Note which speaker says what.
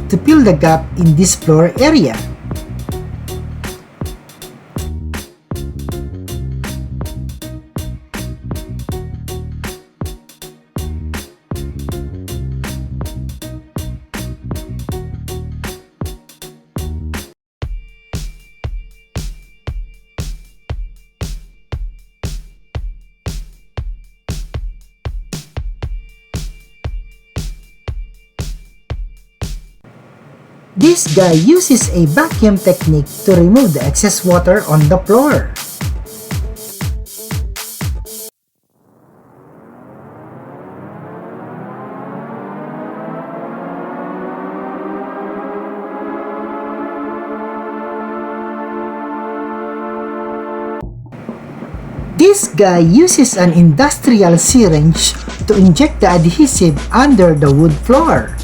Speaker 1: to fill the gap in this floor area. This guy uses a vacuum technique to remove the excess water on the floor. This guy uses an industrial syringe to inject the adhesive under the wood floor.